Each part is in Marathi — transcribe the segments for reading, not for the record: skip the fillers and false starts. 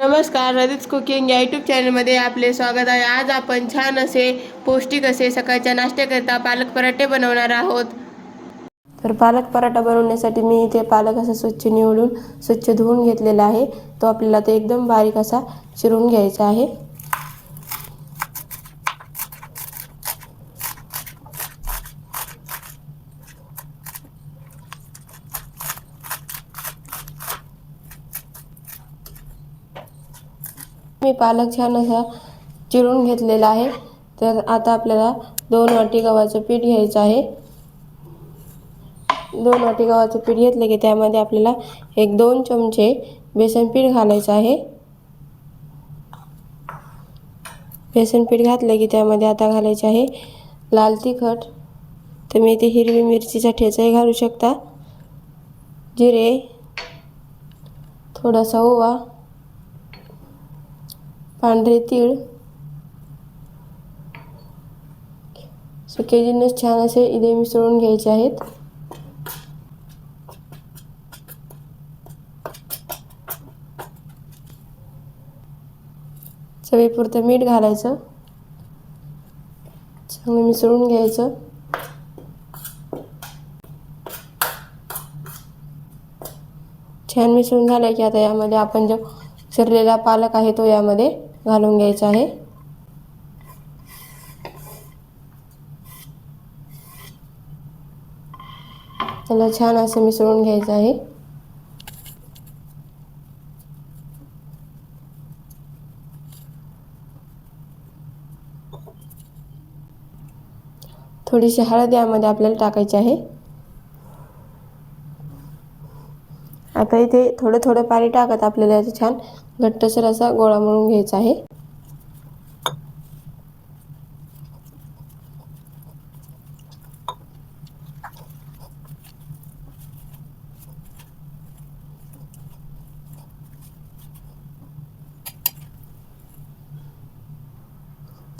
नमस्कार, रदित कुकिंग या यूट्यूब चॅनलमध्ये आपले स्वागत आहे. आज आपण छान असे पौष्टिक असे सकाळच्या नाश्त्याकरिता पालक पराठे बनवणार आहोत. तर पालक पराठा बनवण्यासाठी मी इथे पालक असा स्वच्छ निवडून स्वच्छ धुवून घेतलेला आहे. तो आपल्याला ते एकदम बारीक असा चिरून घ्यायचा आहे. मी पालक छान असा चिरून घेतलेला आहे. तर आता आपल्याला 2 वाटी गव्हाचं पीठ घ्यायचं आहे. 2 वाटी गव्हाचं पीठ घेतलं की त्यामध्ये आपल्याला 1-2 चमचे बेसन पीठ घालायचं आहे. बेसन पीठ घातलं की त्यामध्ये आता घालायचे आहे लाल तिखट. तुम्ही इथे हिरवी मिरचीचा ठेचाही घालू शकता. जिरे, थोडासा ओवा, पांढरे तीळ, सुके जिन्नस छान असे इथे मिसळून घ्यायचे आहेत. चवीपुरतं मीठ घालायचं. चांगलं मिसळून घ्यायचं. छान मिसळून झालं की आता यामध्ये आपण जो चिरलेला पालक आहे तो यामध्ये घालून घ्यायचा आहे. त्याला छान असं मिसळून घ्यायचं आहे. थोडीशी हळद यामध्ये आपल्याला टाकायची आहे. आता इथे थोडं थोडं पाणी टाकत आपल्याला याचा छान घट्टसर असा गोळा मळून घ्यायचा आहे.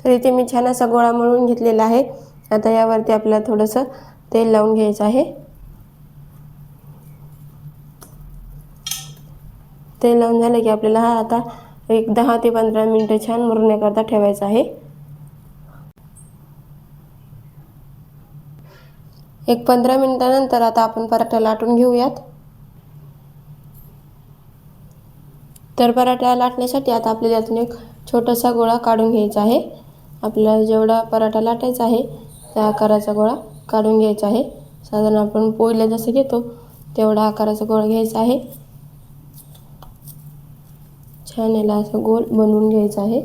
तर इथे मी छान असा गोळा मळून घेतलेला आहे. आता यावरती आपल्याला थोडंसं तेल लावून घ्यायचं आहे. तेल लावून झालं की आपल्याला हा आता एक 10 ते 15 मिनिटं छान मुरण्याकरता ठेवायचा आहे. एक 15 मिनिटानंतर आता आपण पराठा लाटून घेऊयात. तर पराठा लाटण्यासाठी आता आपल्याला यातून एक छोटासा गोळा काढून घ्यायचा आहे. आपल्याला जेवढा पराठा लाटायचा आहे त्या आकाराचा गोळा काढून घ्यायचा आहे. साधारण आपण पोळीला जसं घेतो तेवढा आकाराचा गोळा घ्यायचा आहे. छान याला असं गोल बनवून घ्यायचं आहे.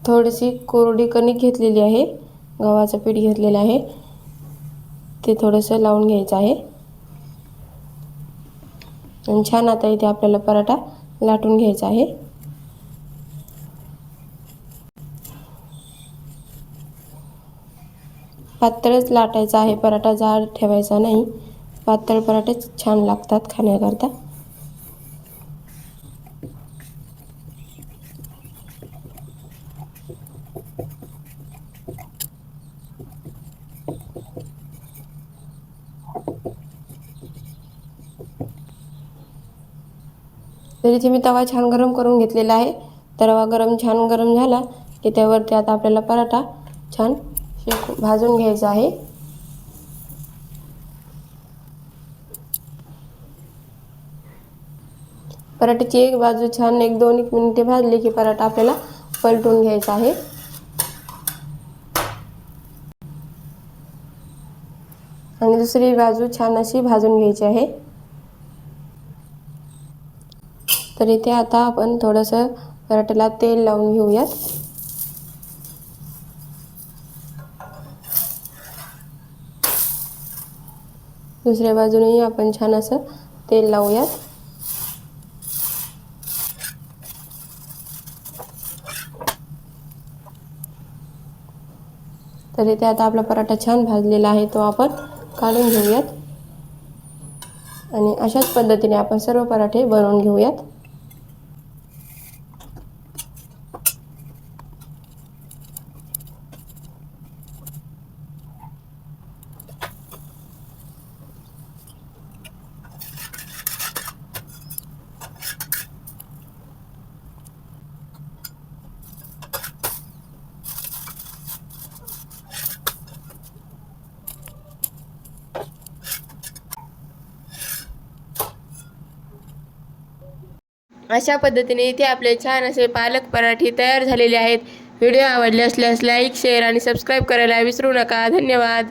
थोडीशी कोरडी कणिक घेतलेली आहे, गव्हाचं पीठ घेतलेलं आहे, ते थोडंसं लावून घ्यायचं आहे. आणि छान आता इथे आपल्याला पराठा लाटून घ्यायचा आहे. पातळच लाटायचा आहे पराठा, जाड ठेवायचा नाही. पातळ पराठेच छान लागतात खाण्याकरता. तर इथे मी तवा छान गरम करून घेतलेला आहे. तवा छान गरम झाला की त्यावरती आता आपल्याला पराठा छान भाजून घ्यायचा आहे. पराठ्याची एक बाजू छान 1-2 मिनिटे भाजली की पराठा आपल्याला पलटून घ्यायचा आहे. आणि दुसरी बाजू छान अशी भाजून घ्यायची आहे. तर इथे आता आपण थोडंसं पराठ्याला तेल लावून घेऊयात. दुसऱ्या बाजूनेही आपण छान असं तेल लावूयात. तर इथे आता आपला पराठा छान भाजलेला आहे, तो आपण काढून घेऊयात. आणि अशाच पद्धतीने आपण सर्व पराठे बनवून घेऊयात. अशा पद्धतीने इथे आपले छान असे पालक पराठे तयार झालेले आहेत. व्हिडिओ आवडले असल्यास लाईक, शेअर आणि सबस्क्राईब करायला विसरू नका. धन्यवाद.